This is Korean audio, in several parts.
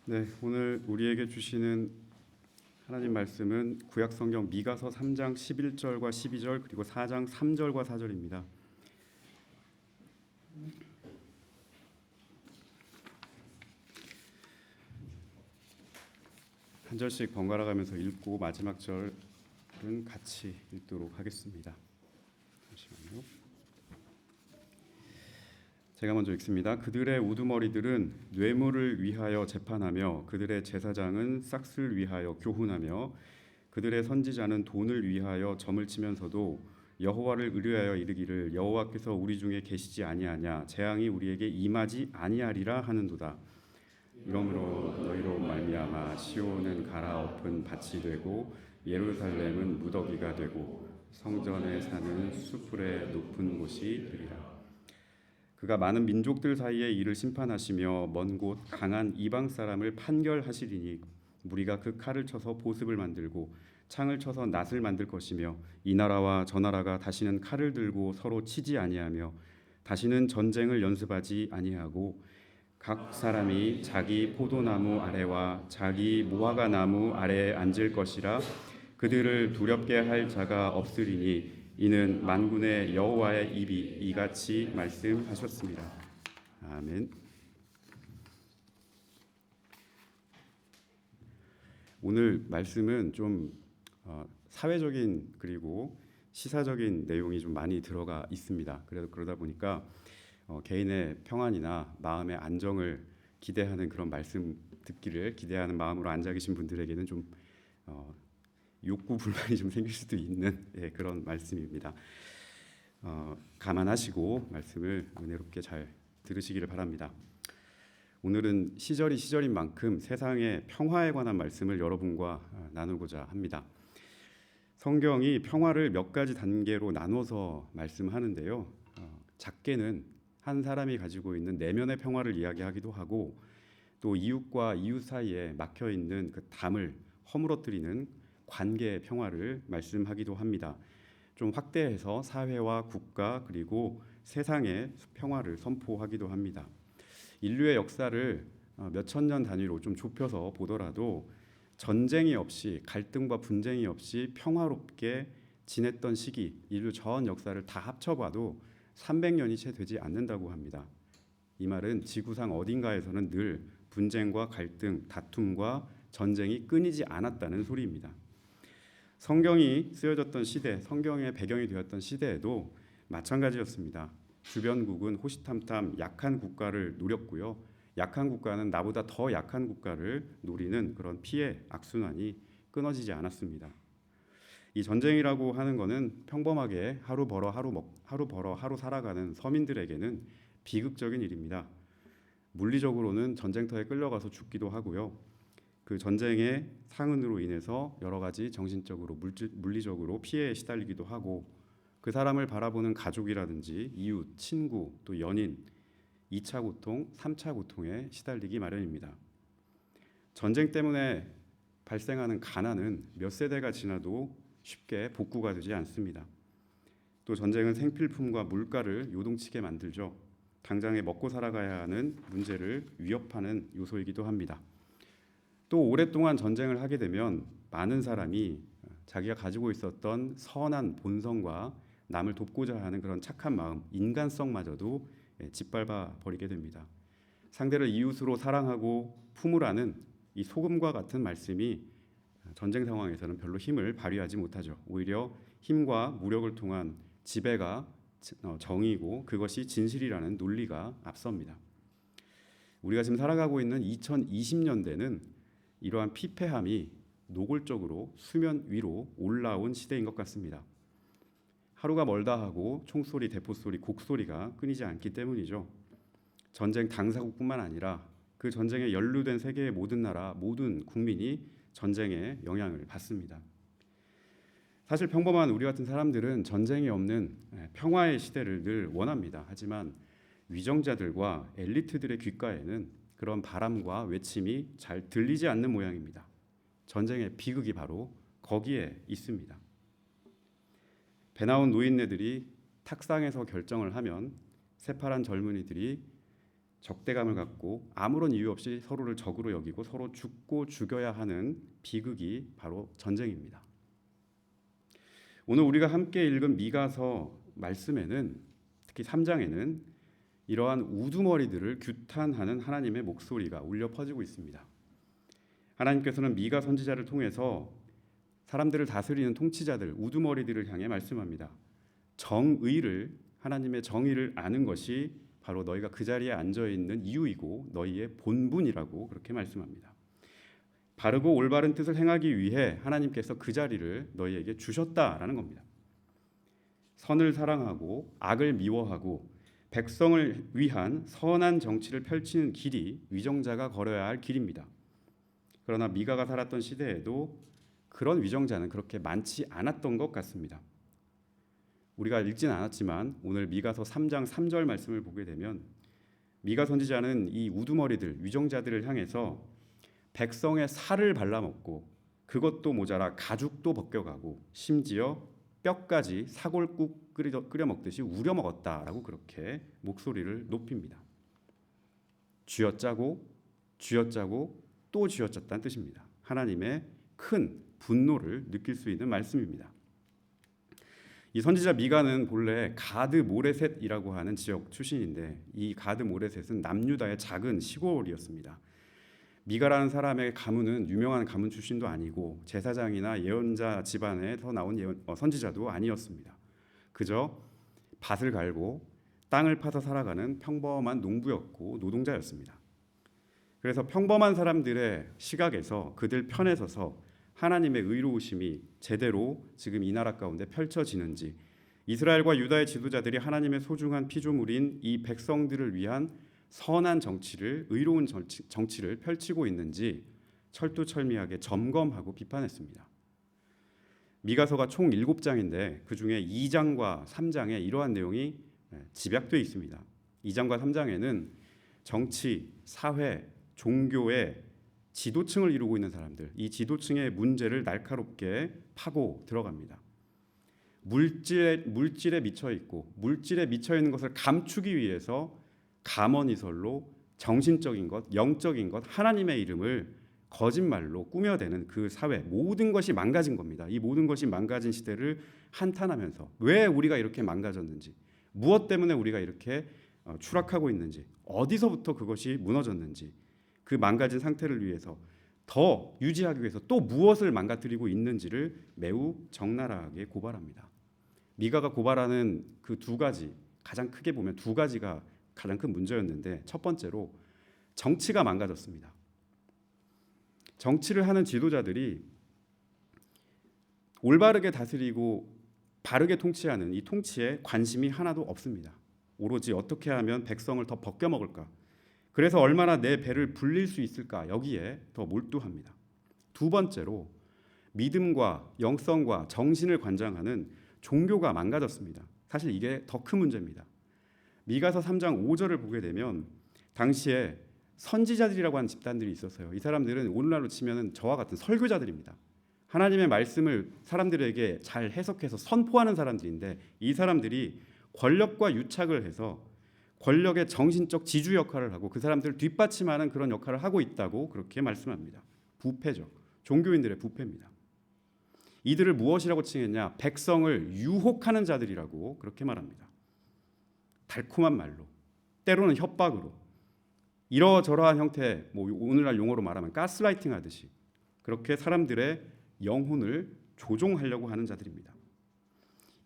네, 오늘 우리에게 주시는 하나님 말씀은 구약 성경 미가서 3장 11절과 12절 그리고 4장 3절과 4절입니다. 한 절씩 번갈아 가면서 읽고 마지막 절은 같이 읽도록 하겠습니다. 잠시만요. 제가 먼저 읽습니다. 그들의 우두머리들은 뇌물을 위하여 재판하며 그들의 제사장은 싹을 위하여 교훈하며 그들의 선지자는 돈을 위하여 점을 치면서도 여호와를 의뢰하여 이르기를 여호와께서 우리 중에 계시지 아니하냐 재앙이 우리에게 임하지 아니하리라 하는도다. 이러므로 너희로 말미암아 시온은 갈아엎은 밭이 되고 예루살렘은 무더기가 되고 성전에 사는 수풀의 높은 곳이 되리라. 그가 많은 민족들 사이에 이를 심판하시며 먼 곳 강한 이방 사람을 판결하시리니 무리가 그 칼을 쳐서 보습을 만들고 창을 쳐서 낫을 만들 것이며 이 나라와 저 나라가 다시는 칼을 들고 서로 치지 아니하며 다시는 전쟁을 연습하지 아니하고 각 사람이 자기 포도나무 아래와 자기 무화과 나무 아래에 앉을 것이라. 그들을 두렵게 할 자가 없으리니 이는 만군의 여호와의 입이 이같이 말씀하셨습니다. 아멘. 오늘 말씀은 좀 사회적인 그리고 시사적인 내용이 좀 많이 들어가 있습니다. 그러다 보니까 개인의 평안이나 마음의 안정을 기대하는 그런 말씀 듣기를 기대하는 마음으로 앉아 계신 분들에게는 좀 욕구 불만이 좀 생길 수도 있는 그런 말씀입니다. 감안하시고 말씀을 은혜롭게 잘 들으시기를 바랍니다. 오늘은 시절이 시절인 만큼 세상의 평화에 관한 말씀을 여러분과 나누고자 합니다. 성경이 평화를 몇 가지 단계로 나눠서 말씀하는데요. 작게는 한 사람이 가지고 있는 내면의 평화를 이야기하기도 하고 또 이웃과 이웃 사이에 막혀 있는 그 담을 허물어뜨리는 관계의 평화를 말씀하기도 합니다. 좀 확대해서 사회와 국가 그리고 세상의 평화를 선포하기도 합니다. 인류의 역사를 몇천 년 단위로 좀 좁혀서 보더라도 전쟁이 없이 갈등과 분쟁이 없이 평화롭게 지냈던 시기, 인류 전 역사를 다 합쳐봐도 300년이 채 되지 않는다고 합니다. 이 말은 지구상 어딘가에서는 늘 분쟁과 갈등, 다툼과 전쟁이 끊이지 않았다는 소리입니다. 성경이 쓰여졌던 시대, 성경의 배경이 되었던 시대에도 마찬가지였습니다. 주변국은 호시탐탐 약한 국가를 노렸고요. 약한 국가는 나보다 더 약한 국가를 노리는 그런 피해 악순환이 끊어지지 않았습니다. 이 전쟁이라고 하는 것은 평범하게 하루 벌어 하루 살아가는 서민들에게는 비극적인 일입니다. 물리적으로는 전쟁터에 끌려가서 죽기도 하고요. 그 전쟁의 상흔으로 인해서 여러 가지 정신적으로 물리적으로 피해에 시달리기도 하고 그 사람을 바라보는 가족이라든지 이웃, 친구, 또 연인 2차 고통, 3차 고통에 시달리기 마련입니다. 전쟁 때문에 발생하는 가난은 몇 세대가 지나도 쉽게 복구가 되지 않습니다. 또 전쟁은 생필품과 물가를 요동치게 만들죠. 당장에 먹고 살아가야 하는 문제를 위협하는 요소이기도 합니다. 또 오랫동안 전쟁을 하게 되면 많은 사람이 자기가 가지고 있었던 선한 본성과 남을 돕고자 하는 그런 착한 마음, 인간성마저도 짓밟아 버리게 됩니다. 상대를 이웃으로 사랑하고 품으라는 이 소금과 같은 말씀이 전쟁 상황에서는 별로 힘을 발휘하지 못하죠. 오히려 힘과 무력을 통한 지배가 정의고 그것이 진실이라는 논리가 앞섭니다. 우리가 지금 살아가고 있는 2020년대는 이러한 피폐함이 노골적으로 수면 위로 올라온 시대인 것 같습니다. 하루가 멀다 하고 총소리, 대포소리, 곡소리가 끊이지 않기 때문이죠. 전쟁 당사국뿐만 아니라 그 전쟁에 연루된 세계의 모든 나라, 모든 국민이 전쟁의 영향을 받습니다. 사실 평범한 우리 같은 사람들은 전쟁이 없는 평화의 시대를 늘 원합니다. 하지만 위정자들과 엘리트들의 귓가에는 그런 바람과 외침이 잘 들리지 않는 모양입니다. 전쟁의 비극이 바로 거기에 있습니다. 배 나온 노인네들이 탁상에서 결정을 하면 새파란 젊은이들이 적대감을 갖고 아무런 이유 없이 서로를 적으로 여기고 서로 죽고 죽여야 하는 비극이 바로 전쟁입니다. 오늘 우리가 함께 읽은 미가서 말씀에는 특히 3장에는 이러한 우두머리들을 규탄하는 하나님의 목소리가 울려 퍼지고 있습니다. 하나님께서는 미가 선지자를 통해서 사람들을 다스리는 통치자들, 우두머리들을 향해 말씀합니다. 정의를, 하나님의 정의를 아는 것이 바로 너희가 그 자리에 앉아있는 이유이고 너희의 본분이라고 그렇게 말씀합니다. 바르고 올바른 뜻을 행하기 위해 하나님께서 그 자리를 너희에게 주셨다라는 겁니다. 선을 사랑하고 악을 미워하고 백성을 위한 선한 정치를 펼치는 길이 위정자가 걸어야 할 길입니다. 그러나 미가가 살았던 시대에도 그런 위정자는 그렇게 많지 않았던 것 같습니다. 우리가 읽지는 않았지만 오늘 미가서 3장 3절 말씀을 보게 되면 미가 선지자는 이 우두머리들, 위정자들을 향해서 백성의 살을 발라먹고 그것도 모자라 가죽도 벗겨가고 심지어 뼈까지 사골국 끓여 먹듯이 우려 먹었다라고 그렇게 목소리를 높입니다. 쥐어짜고 또 쥐어짰다는 뜻입니다. 하나님의 큰 분노를 느낄 수 있는 말씀입니다. 이 선지자 미가는 본래 가드 모레셋이라고 하는 지역 출신인데 이 가드 모레셋은 남유다의 작은 시골이었습니다. 미가라는 사람의 가문은 유명한 가문 출신도 아니고 제사장이나 예언자 집안에서 나온 선지자도 아니었습니다. 그저 밭을 갈고 땅을 파서 살아가는 평범한 농부였고 노동자였습니다. 그래서 평범한 사람들의 시각에서 그들 편에 서서 하나님의 의로우심이 제대로 지금 이 나라 가운데 펼쳐지는지, 이스라엘과 유다의 지도자들이 하나님의 소중한 피조물인 이 백성들을 위한 선한 정치를, 의로운 정치를 펼치고 있는지 철두철미하게 점검하고 비판했습니다. 미가서가 총 7장인데 그중에 2장과 3장에 이러한 내용이 집약되어 있습니다. 2장과 3장에는 정치, 사회, 종교의 지도층을 이루고 있는 사람들, 이 지도층의 문제를 날카롭게 파고 들어갑니다. 물질에 미쳐 있고 물질에 미쳐 있는 것을 감추기 위해서 감언이설로 정신적인 것, 영적인 것, 하나님의 이름을 거짓말로 꾸며대는 그 사회, 모든 것이 망가진 겁니다. 이 모든 것이 망가진 시대를 한탄하면서 왜 우리가 이렇게 망가졌는지, 무엇 때문에 우리가 이렇게 추락하고 있는지, 어디서부터 그것이 무너졌는지, 그 망가진 상태를 위해서 더 유지하기 위해서 또 무엇을 망가뜨리고 있는지를 매우 적나라하게 고발합니다. 미가가 고발하는 그 두 가지, 가장 크게 보면 두 가지가 가장 큰 문제였는데, 첫 번째로 정치가 망가졌습니다. 정치를 하는 지도자들이 올바르게 다스리고 바르게 통치하는 이 통치에 관심이 하나도 없습니다. 오로지 어떻게 하면 백성을 더 벗겨먹을까, 그래서 얼마나 내 배를 불릴 수 있을까, 여기에 더 몰두합니다. 두 번째로 믿음과 영성과 정신을 관장하는 종교가 망가졌습니다. 사실 이게 더 큰 문제입니다. 미가서 3장 5절을 보게 되면 당시에 선지자들이라고 하는 집단들이 있었어요. 이 사람들은 오늘날로 치면 저와 같은 설교자들입니다. 하나님의 말씀을 사람들에게 잘 해석해서 선포하는 사람들인데, 이 사람들이 권력과 유착을 해서 권력의 정신적 지주 역할을 하고 그 사람들을 뒷받침하는 그런 역할을 하고 있다고 그렇게 말씀합니다. 부패죠. 종교인들의 부패입니다. 이들을 무엇이라고 칭했냐? 백성을 유혹하는 자들이라고 그렇게 말합니다. 달콤한 말로, 때로는 협박으로, 이러저러한 형태, 오늘날 용어로 말하면 가스라이팅 하듯이 그렇게 사람들의 영혼을 조종하려고 하는 자들입니다.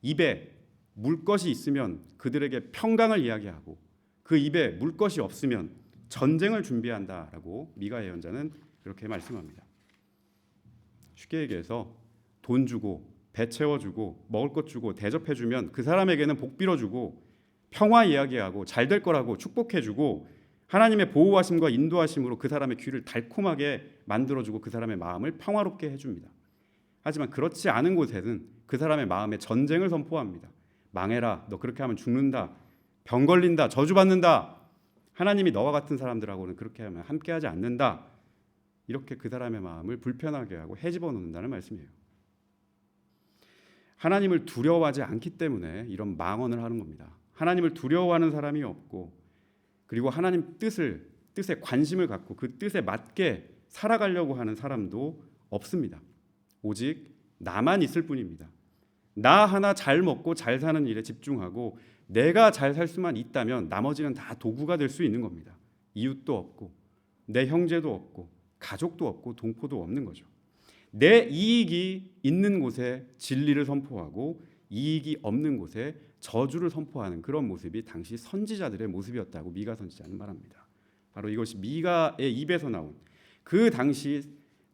입에 물 것이 있으면 그들에게 평강을 이야기하고 그 입에 물 것이 없으면 전쟁을 준비한다라고 미가 예언자는 그렇게 말씀합니다. 쉽게 얘기해서 돈 주고 배 채워주고 먹을 것 주고 대접해주면 그 사람에게는 복 빌어주고 평화 이야기하고 잘 될 거라고 축복해주고 하나님의 보호하심과 인도하심으로 그 사람의 귀를 달콤하게 만들어주고 그 사람의 마음을 평화롭게 해줍니다. 하지만 그렇지 않은 곳에는 그 사람의 마음에 전쟁을 선포합니다. 망해라, 너 그렇게 하면 죽는다, 병 걸린다, 저주받는다, 하나님이 너와 같은 사람들하고는 그렇게 하면 함께하지 않는다, 이렇게 그 사람의 마음을 불편하게 하고 헤집어 놓는다는 말씀이에요. 하나님을 두려워하지 않기 때문에 이런 망언을 하는 겁니다. 하나님을 두려워하는 사람이 없고 그리고 하나님 뜻에 관심을 갖고 그 뜻에 맞게 살아가려고 하는 사람도 없습니다. 오직 나만 있을 뿐입니다. 나 하나 잘 먹고 잘 사는 일에 집중하고 내가 잘 살 수만 있다면 나머지는 다 도구가 될 수 있는 겁니다. 이웃도 없고 내 형제도 없고 가족도 없고 동포도 없는 거죠. 내 이익이 있는 곳에 진리를 선포하고 이익이 없는 곳에 저주를 선포하는 그런 모습이 당시 선지자들의 모습이었다고 미가 선지자는 말합니다. 바로 이것이 미가의 입에서 나온 그 당시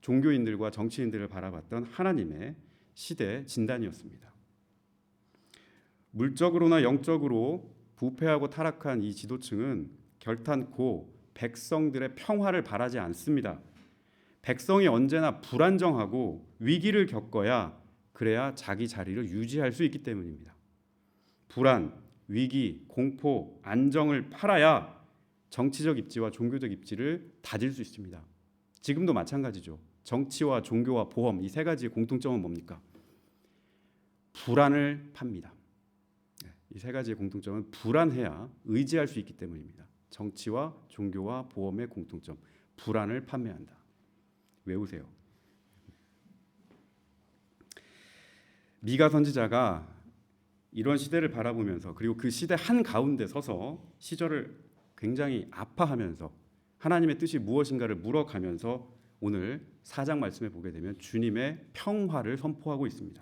종교인들과 정치인들을 바라봤던 하나님의 시대 진단이었습니다. 물적으로나 영적으로 부패하고 타락한 이 지도층은 결탄코 백성들의 평화를 바라지 않습니다. 백성이 언제나 불안정하고 위기를 겪어야 그래야 자기 자리를 유지할 수 있기 때문입니다. 불안, 위기, 공포, 안정을 팔아야 정치적 입지와 종교적 입지를 다질 수 있습니다. 지금도 마찬가지죠. 정치와 종교와 보험 이 세 가지의 공통점은 뭡니까? 불안을 팝니다. 이 세 가지의 공통점은 불안해야 의지할 수 있기 때문입니다. 정치와 종교와 보험의 공통점, 불안을 판매한다. 외우세요. 미가 선지자가 이런 시대를 바라보면서 그리고 그 시대 한가운데 서서 시절을 굉장히 아파하면서 하나님의 뜻이 무엇인가를 물어가면서 오늘 4장 말씀에 보게 되면 주님의 평화를 선포하고 있습니다.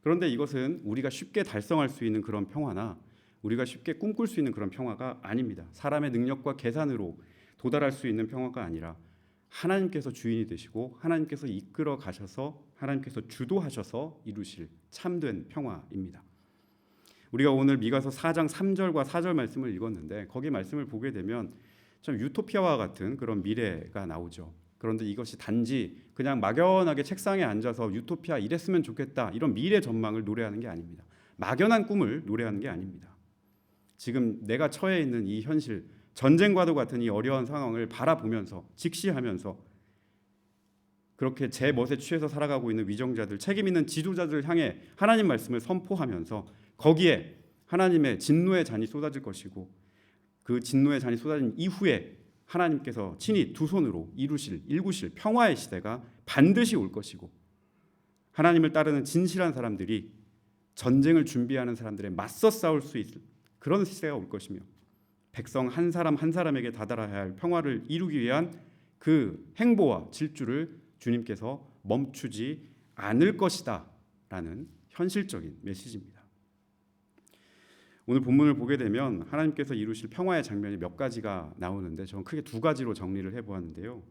그런데 이것은 우리가 쉽게 달성할 수 있는 그런 평화나 우리가 쉽게 꿈꿀 수 있는 그런 평화가 아닙니다. 사람의 능력과 계산으로 도달할 수 있는 평화가 아니라 하나님께서 주인이 되시고 하나님께서 이끌어 가셔서 하나님께서 주도하셔서 이루실 참된 평화입니다. 우리가 오늘 미가서 4장 3절과 4절 말씀을 읽었는데 거기 말씀을 보게 되면 참 유토피아와 같은 그런 미래가 나오죠. 그런데 이것이 단지 그냥 막연하게 책상에 앉아서 유토피아 이랬으면 좋겠다 이런 미래 전망을 노래하는 게 아닙니다. 막연한 꿈을 노래하는 게 아닙니다. 지금 내가 처해 있는 이 현실, 전쟁과도 같은 이 어려운 상황을 바라보면서 직시하면서 그렇게 제 멋에 취해서 살아가고 있는 위정자들, 책임 있는 지도자들을 향해 하나님 말씀을 선포하면서 거기에 하나님의 진노의 잔이 쏟아질 것이고 그 진노의 잔이 쏟아진 이후에 하나님께서 친히 두 손으로 일구실 평화의 시대가 반드시 올 것이고 하나님을 따르는 진실한 사람들이 전쟁을 준비하는 사람들에 맞서 싸울 수 있을 그런 시대가 올 것이며 백성 한 사람 한 사람에게 다다라야 할 평화를 이루기 위한 그 행보와 질주를 주님께서 멈추지 않을 것이다 라는 현실적인 메시지입니다. 오늘 본문을 보게 되면 하나님께서 이루실 평화의 장면이 몇 가지가 나오는데 저는 크게 두 가지로 정리를 해보았는데요.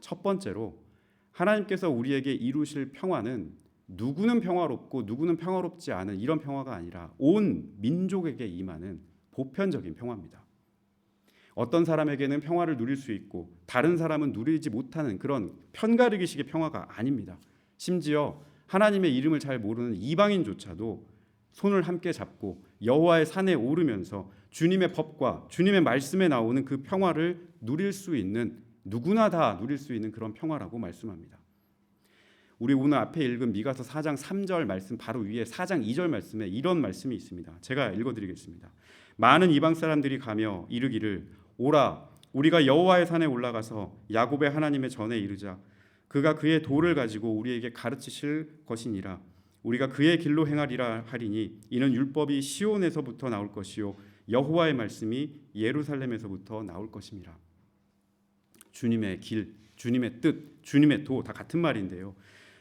첫 번째로 하나님께서 우리에게 이루실 평화는 누구는 평화롭고 누구는 평화롭지 않은 이런 평화가 아니라 온 민족에게 임하는 보편적인 평화입니다. 어떤 사람에게는 평화를 누릴 수 있고 다른 사람은 누리지 못하는 그런 편가르기식의 평화가 아닙니다. 심지어 하나님의 이름을 잘 모르는 이방인조차도 손을 함께 잡고 여호와의 산에 오르면서 주님의 법과 주님의 말씀에 나오는 그 평화를 누릴 수 있는 누구나 다 누릴 수 있는 그런 평화라고 말씀합니다. 우리 오늘 앞에 읽은 미가서 4장 3절 말씀 바로 위에 4장 2절 말씀에 이런 말씀이 있습니다. 제가 읽어드리겠습니다. 많은 이방 사람들이 가며 이르기를 오라 우리가 여호와의 산에 올라가서 야곱의 하나님의 전에 이르자 그가 그의 도를 가지고 우리에게 가르치실 것이니라 우리가 그의 길로 행하리라 하리니 이는 율법이 시온에서부터 나올 것이요 여호와의 말씀이 예루살렘에서부터 나올 것임이라. 주님의 길, 주님의 뜻, 주님의 도 다 같은 말인데요.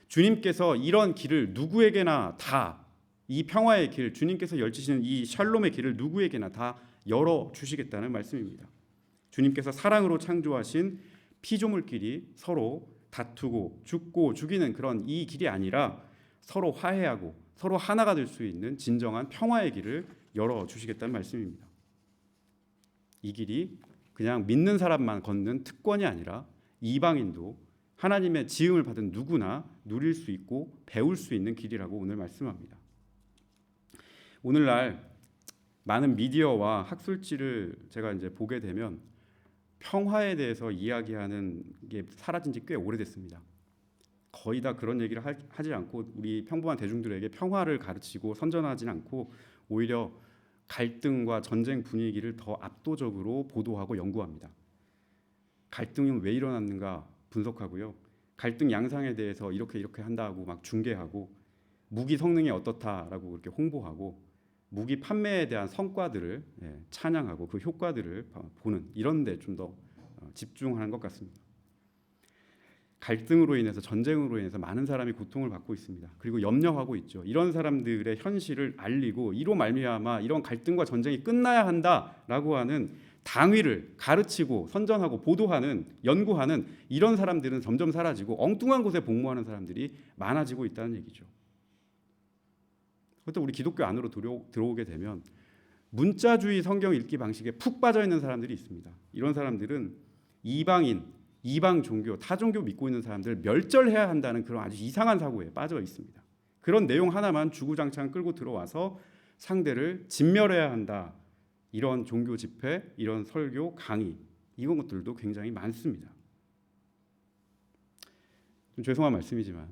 주님께서 이런 길을 누구에게나 다 이 평화의 길, 주님께서 열지시는 이 샬롬의 길을 누구에게나 다 열어 주시겠다는 말씀입니다. 주님께서 사랑으로 창조하신 피조물끼리 서로 다투고 죽고 죽이는 그런 이 길이 아니라 서로 화해하고 서로 하나가 될 수 있는 진정한 평화의 길을 열어주시겠다는 말씀입니다. 이 길이 그냥 믿는 사람만 걷는 특권이 아니라 이방인도 하나님의 지음을 받은 누구나 누릴 수 있고 배울 수 있는 길이라고 오늘 말씀합니다. 오늘날 많은 미디어와 학술지를 제가 이제 보게 되면 평화에 대해서 이야기하는 게 사라진 지 꽤 오래됐습니다. 거의 다 그런 얘기를 하지 않고 우리 평범한 대중들에게 평화를 가르치고 선전하지는 않고 오히려 갈등과 전쟁 분위기를 더 압도적으로 보도하고 연구합니다. 갈등이 왜 일어났는가 분석하고요. 갈등 양상에 대해서 이렇게 한다고 막 중계하고 무기 성능이 어떻다라고 그렇게 홍보하고 무기 판매에 대한 성과들을 찬양하고 그 효과들을 보는 이런 데 좀 더 집중하는 것 같습니다. 갈등으로 인해서 전쟁으로 인해서 많은 사람이 고통을 받고 있습니다. 그리고 염려하고 있죠. 이런 사람들의 현실을 알리고 이로 말미암아 이런 갈등과 전쟁이 끝나야 한다라고 하는 당위를 가르치고 선전하고 보도하는 연구하는 이런 사람들은 점점 사라지고 엉뚱한 곳에 복무하는 사람들이 많아지고 있다는 얘기죠. 그것도 우리 기독교 안으로 들어오게 되면 문자주의 성경 읽기 방식에 푹 빠져 있는 사람들이 있습니다. 이런 사람들은 이방인, 이방 종교, 타 종교 믿고 있는 사람들을 멸절해야 한다는 그런 아주 이상한 사고에 빠져 있습니다. 그런 내용 하나만 주구장창 끌고 들어와서 상대를 진멸해야 한다. 이런 종교 집회, 이런 설교, 강의 이런 것들도 굉장히 많습니다. 좀 죄송한 말씀이지만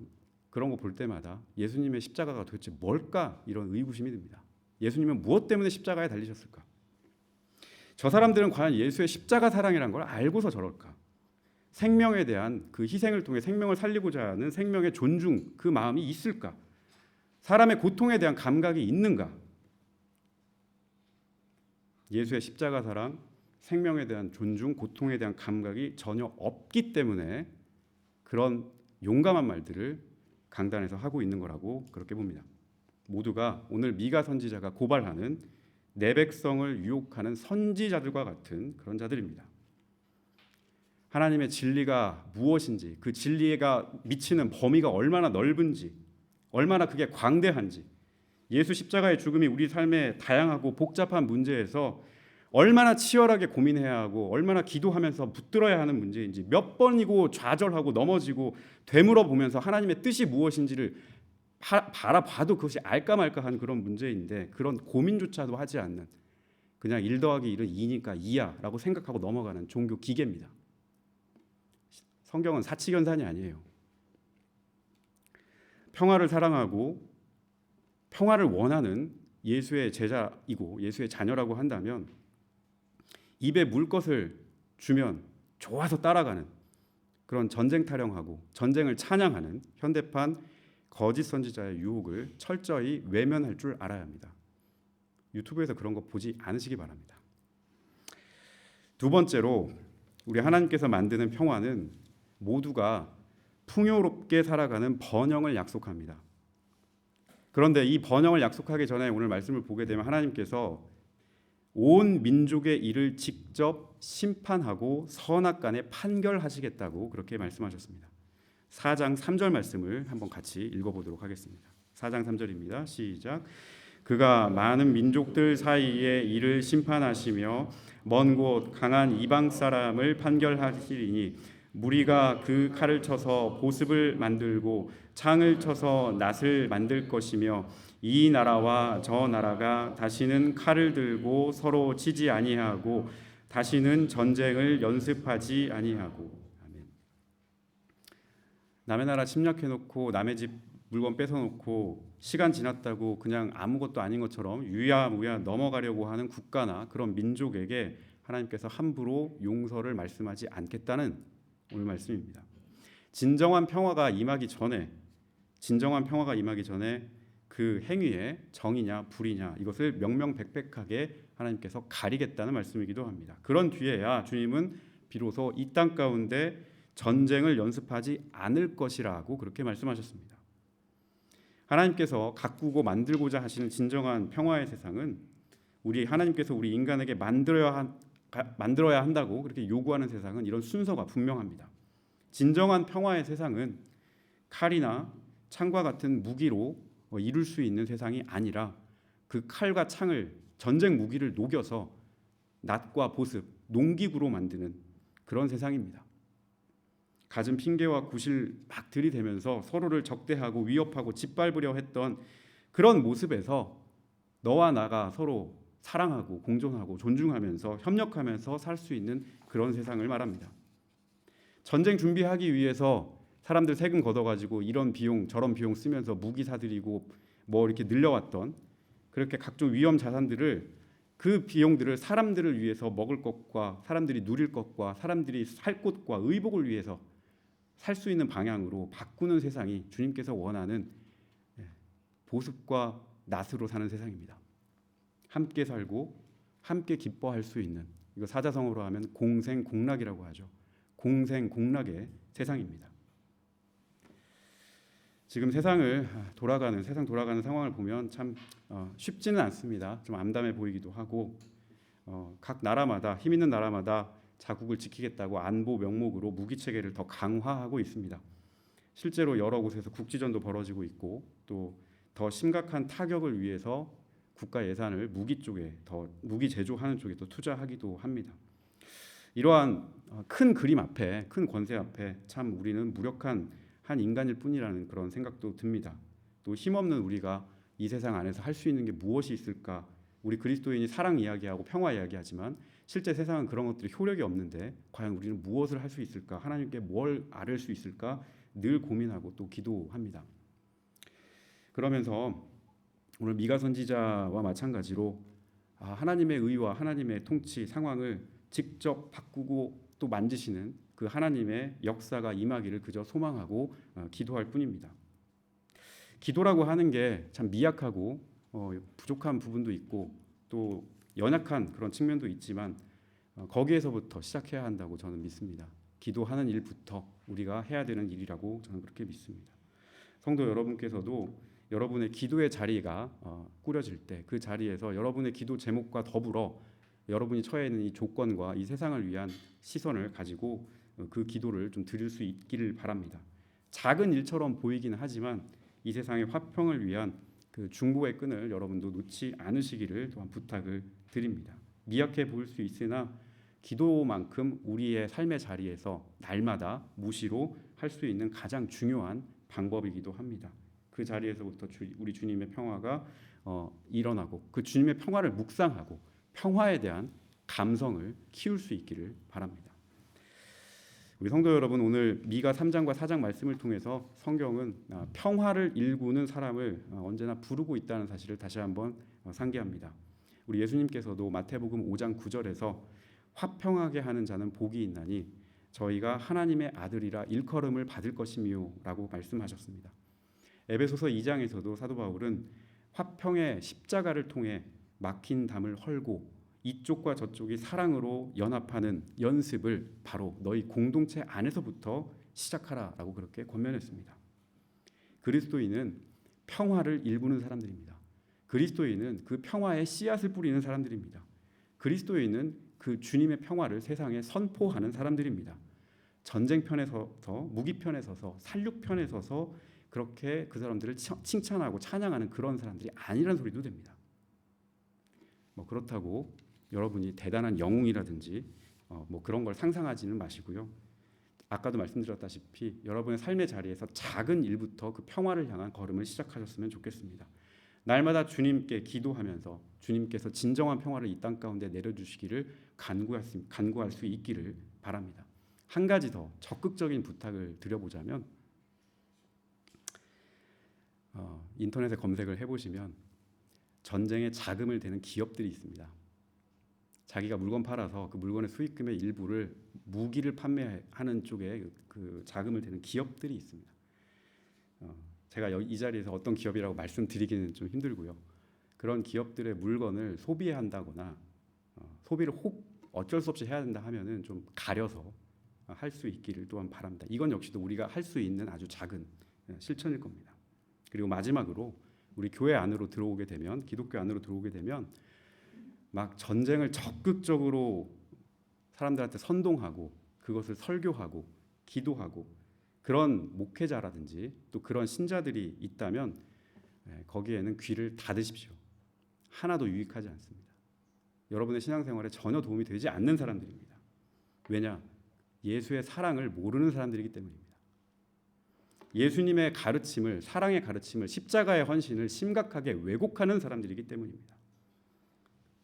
그런 거 볼 때마다 예수님의 십자가가 도대체 뭘까 이런 의구심이 듭니다. 예수님은 무엇 때문에 십자가에 달리셨을까? 저 사람들은 과연 예수의 십자가 사랑이란 걸 알고서 저럴까? 생명에 대한 그 희생을 통해 생명을 살리고자 하는 생명의 존중 그 마음이 있을까? 사람의 고통에 대한 감각이 있는가? 예수의 십자가 사랑, 생명에 대한 존중, 고통에 대한 감각이 전혀 없기 때문에 그런 용감한 말들을 강단에서 하고 있는 거라고 그렇게 봅니다. 모두가 오늘 미가 선지자가 고발하는 내 백성을 유혹하는 선지자들과 같은 그런 자들입니다. 하나님의 진리가 무엇인지, 그 진리가 미치는 범위가 얼마나 넓은지, 얼마나 그게 광대한지, 예수 십자가의 죽음이 우리 삶의 다양하고 복잡한 문제에서 얼마나 치열하게 고민해야 하고 얼마나 기도하면서 붙들어야 하는 문제인지 몇 번이고 좌절하고 넘어지고 되물어 보면서 하나님의 뜻이 무엇인지를 바라봐도 그것이 알까 말까한 그런 문제인데 그런 고민조차도 하지 않는 그냥 1 더하기 1은 2니까 2야 라고 생각하고 넘어가는 종교 기계입니다. 성경은 사치견산이 아니에요. 평화를 사랑하고 평화를 원하는 예수의 제자이고 예수의 자녀라고 한다면 입에 물 것을 주면 좋아서 따라가는 그런 전쟁 타령하고 전쟁을 찬양하는 현대판 거짓 선지자의 유혹을 철저히 외면할 줄 알아야 합니다. 유튜브에서 그런 거 보지 않으시기 바랍니다. 두 번째로 우리 하나님께서 만드는 평화는 모두가 풍요롭게 살아가는 번영을 약속합니다. 그런데 이 번영을 약속하기 전에 오늘 말씀을 보게 되면 하나님께서 온 민족의 일을 직접 심판하고 선악간에 판결하시겠다고 그렇게 말씀하셨습니다. 4장 3절 말씀을 한번 같이 읽어보도록 하겠습니다. 4장 3절입니다. 시작. 그가 많은 민족들 사이에 이를 심판하시며 먼 곳 강한 이방 사람을 판결하시리니 무리가 그 칼을 쳐서 보습을 만들고 창을 쳐서 낫을 만들 것이며 이 나라와 저 나라가 다시는 칼을 들고 서로 치지 아니하고 다시는 전쟁을 연습하지 아니하고. 아멘. 남의 나라 침략해놓고 남의 집 물건 뺏어놓고 시간 지났다고 그냥 아무것도 아닌 것처럼 유야무야 넘어가려고 하는 국가나 그런 민족에게 하나님께서 함부로 용서를 말씀하지 않겠다는 오늘 말씀입니다. 진정한 평화가 임하기 전에 그 행위에 정의냐 불이냐 이것을 명명백백하게 하나님께서 가리겠다는 말씀이기도 합니다. 그런 뒤에야 주님은 비로소 이 땅 가운데 전쟁을 연습하지 않을 것이라고 그렇게 말씀하셨습니다. 하나님께서 가꾸고 만들고자 하시는 진정한 평화의 세상은 하나님께서 우리 인간에게 만들어야 한다고 그렇게 요구하는 세상은 이런 순서가 분명합니다. 진정한 평화의 세상은 칼이나 창과 같은 무기로 이룰 수 있는 세상이 아니라 그 칼과 창을 전쟁 무기를 녹여서 낫과 보습, 농기구로 만드는 그런 세상입니다. 갖은 핑계와 구실 막 들이대면서 서로를 적대하고 위협하고 짓밟으려 했던 그런 모습에서 너와 나가 서로 사랑하고 공존하고 존중하면서 협력하면서 살 수 있는 그런 세상을 말합니다. 전쟁 준비하기 위해서 사람들 세금 걷어가지고 이런 비용 저런 비용 쓰면서 무기 사들이고 뭐 이렇게 늘려왔던 그렇게 각종 위험 자산들을 그 비용들을 사람들을 위해서 먹을 것과 사람들이 누릴 것과 사람들이 살 곳과 의복을 위해서 살 수 있는 방향으로 바꾸는 세상이 주님께서 원하는 보습과 낫으로 사는 세상입니다. 함께 살고 함께 기뻐할 수 있는, 이거 사자성어로 하면 공생공락이라고 하죠. 공생공락의 세상입니다. 지금 세상 돌아가는 상황을 보면 참 쉽지는 않습니다. 좀 암담해 보이기도 하고 각 나라마다, 힘 있는 나라마다 자국을 지키겠다고 안보 명목으로 무기 체계를 더 강화하고 있습니다. 실제로 여러 곳에서 국지전도 벌어지고 있고 또 더 심각한 타격을 위해서 국가 예산을 무기 제조하는 쪽에 더 투자하기도 합니다. 이러한 큰 그림 앞에, 큰 권세 앞에 참 우리는 무력한 한 인간일 뿐이라는 그런 생각도 듭니다. 또 힘없는 우리가 이 세상 안에서 할 수 있는 게 무엇이 있을까? 우리 그리스도인이 사랑 이야기하고 평화 이야기하지만 실제 세상은 그런 것들이 효력이 없는데 과연 우리는 무엇을 할 수 있을까? 하나님께 뭘 아뢰 수 있을까? 늘 고민하고 또 기도합니다. 그러면서 오늘 미가 선지자와 마찬가지로 하나님의 의와 하나님의 통치 상황을 직접 바꾸고 또 만지시는 그 하나님의 역사가 임하기를 그저 소망하고 기도할 뿐입니다. 기도라고 하는 게 참 미약하고 부족한 부분도 있고 또 연약한 그런 측면도 있지만 거기에서부터 시작해야 한다고 저는 믿습니다. 기도하는 일부터 우리가 해야 되는 일이라고 저는 그렇게 믿습니다. 성도 여러분께서도 여러분의 기도의 자리가 꾸려질 때 그 자리에서 여러분의 기도 제목과 더불어 여러분이 처해 있는 이 조건과 이 세상을 위한 시선을 가지고 그 기도를 좀 드릴 수 있기를 바랍니다. 작은 일처럼 보이기는 하지만 이 세상의 화평을 위한 그 중보의 끈을 여러분도 놓지 않으시기를 또한 부탁을 드립니다. 미약해 보일 수 있으나 기도만큼 우리의 삶의 자리에서 날마다 무시로 할 수 있는 가장 중요한 방법이기도 합니다. 그 자리에서부터 우리 주님의 평화가 일어나고 그 주님의 평화를 묵상하고 평화에 대한 감성을 키울 수 있기를 바랍니다. 우리 성도 여러분, 오늘 미가 3장과 4장 말씀을 통해서 성경은 평화를 일구는 사람을 언제나 부르고 있다는 사실을 다시 한번 상기합니다. 우리 예수님께서도 마태복음 5장 9절에서 화평하게 하는 자는 복이 있나니 저희가 하나님의 아들이라 일컬음을 받을 것이미요 라고 말씀하셨습니다. 에베소서 2장에서도 사도 바울은 화평의 십자가를 통해 막힌 담을 헐고 이쪽과 저쪽이 사랑으로 연합하는 연습을 바로 너희 공동체 안에서부터 시작하라라고 그렇게 권면했습니다. 그리스도인은 평화를 일구는 사람들입니다. 그리스도인은 그 평화의 씨앗을 뿌리는 사람들입니다. 그리스도인은 그 주님의 평화를 세상에 선포하는 사람들입니다. 전쟁편에 서서, 무기편에 서서, 살육편에 서서 그렇게 그 사람들을 칭찬하고 찬양하는 그런 사람들이 아니라는 소리도 됩니다. 그렇다고 여러분이 대단한 영웅이라든지 그런 걸 상상하지는 마시고요. 아까도 말씀드렸다시피 여러분의 삶의 자리에서 작은 일부터 그 평화를 향한 걸음을 시작하셨으면 좋겠습니다. 날마다 주님께 기도하면서 주님께서 진정한 평화를 이 땅 가운데 내려주시기를 간구할 수 있기를 바랍니다. 한 가지 더 적극적인 부탁을 드려보자면 인터넷에 검색을 해보시면 전쟁에 자금을 대는 기업들이 있습니다. 자기가 물건 팔아서 그 물건의 수익금의 일부를 무기를 판매하는 쪽에 그 자금을 대는 기업들이 있습니다. 제가 이 자리에서 어떤 기업이라고 말씀드리기는 좀 힘들고요. 그런 기업들의 물건을 소비한다거나 소비를 어쩔 수 없이 해야 된다 하면은 좀 가려서 할 수 있기를 또한 바랍니다. 이건 역시도 우리가 할 수 있는 아주 작은 실천일 겁니다. 그리고 마지막으로 우리 교회 안으로 들어오게 되면, 기독교 안으로 들어오게 되면 막 전쟁을 적극적으로 사람들한테 선동하고 그것을 설교하고 기도하고 그런 목회자라든지 또 그런 신자들이 있다면 거기에는 귀를 닫으십시오. 하나도 유익하지 않습니다. 여러분의 신앙생활에 전혀 도움이 되지 않는 사람들입니다. 왜냐? 예수의 사랑을 모르는 사람들이기 때문입니다. 예수님의 가르침을, 사랑의 가르침을, 십자가의 헌신을 심각하게 왜곡하는 사람들이기 때문입니다.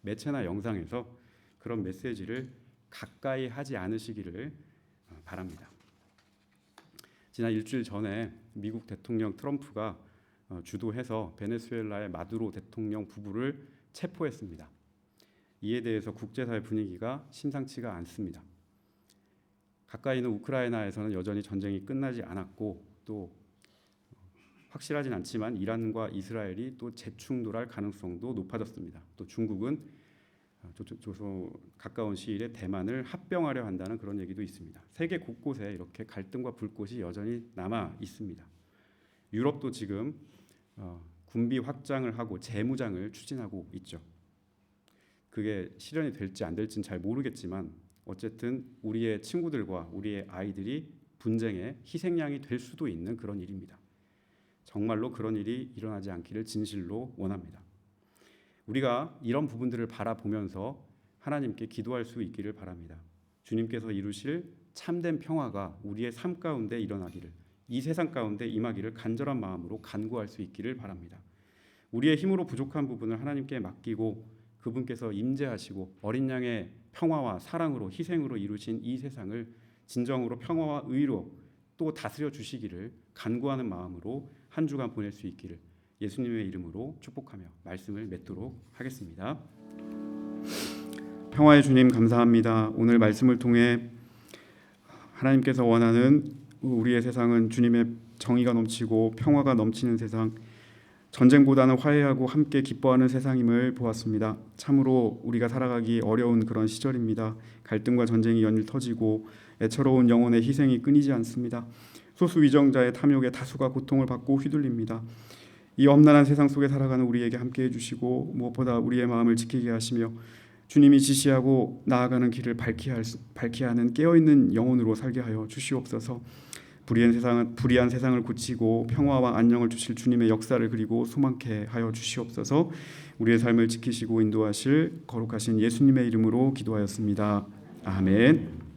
매체나 영상에서 그런 메시지를 가까이 하지 않으시기를 바랍니다. 지난 일주일 전에 미국 대통령 트럼프가 주도해서 베네수엘라의 마두로 대통령 부부를 체포했습니다. 이에 대해서 국제사회 분위기가 심상치가 않습니다. 가까이 있는 우크라이나에서는 여전히 전쟁이 끝나지 않았고 또 확실하진 않지만 이란과 이스라엘이 또 재충돌할 가능성도 높아졌습니다. 또 중국은 가까운 시일에 대만을 합병하려 한다는 그런 얘기도 있습니다. 세계 곳곳에 이렇게 갈등과 불꽃이 여전히 남아 있습니다. 유럽도 지금 군비 확장을 하고 재무장을 추진하고 있죠. 그게 실현이 될지 안 될지는 잘 모르겠지만 어쨌든 우리의 친구들과 우리의 아이들이 분쟁의 희생양이 될 수도 있는 그런 일입니다. 정말로 그런 일이 일어나지 않기를 진실로 원합니다. 우리가 이런 부분들을 바라보면서 하나님께 기도할 수 있기를 바랍니다. 주님께서 이루실 참된 평화가 우리의 삶 가운데 일어나기를, 이 세상 가운데 임하기를 간절한 마음으로 간구할 수 있기를 바랍니다. 우리의 힘으로 부족한 부분을 하나님께 맡기고 그분께서 임재하시고 어린 양의 평화와 사랑으로 희생으로 이루신 이 세상을 진정으로 평화와 의로 또 다스려 주시기를 간구하는 마음으로 한 주간 보낼 수 있기를 예수님의 이름으로 축복하며 말씀을 맺도록 하겠습니다. 평화의 주님 감사합니다. 오늘 말씀을 통해 하나님께서 원하는 우리의 세상은 주님의 정의가 넘치고 평화가 넘치는 세상, 전쟁보다는 화해하고 함께 기뻐하는 세상임을 보았습니다. 참으로 우리가 살아가기 어려운 그런 시절입니다. 갈등과 전쟁이 연일 터지고 애처로운 영혼의 희생이 끊이지 않습니다. 소수 위정자의 탐욕에 다수가 고통을 받고 휘둘립니다. 이 엄난한 세상 속에 살아가는 우리에게 함께해 주시고 무엇보다 우리의 마음을 지키게 하시며 주님이 지시하고 나아가는 길을 밝게 하는 깨어있는 영혼으로 살게 하여 주시옵소서. 불의한 세상을 고치고 평화와 안녕을 주실 주님의 역사를 그리고 소망케 하여 주시옵소서. 우리의 삶을 지키시고 인도하실 거룩하신 예수님의 이름으로 기도하였습니다. 아멘.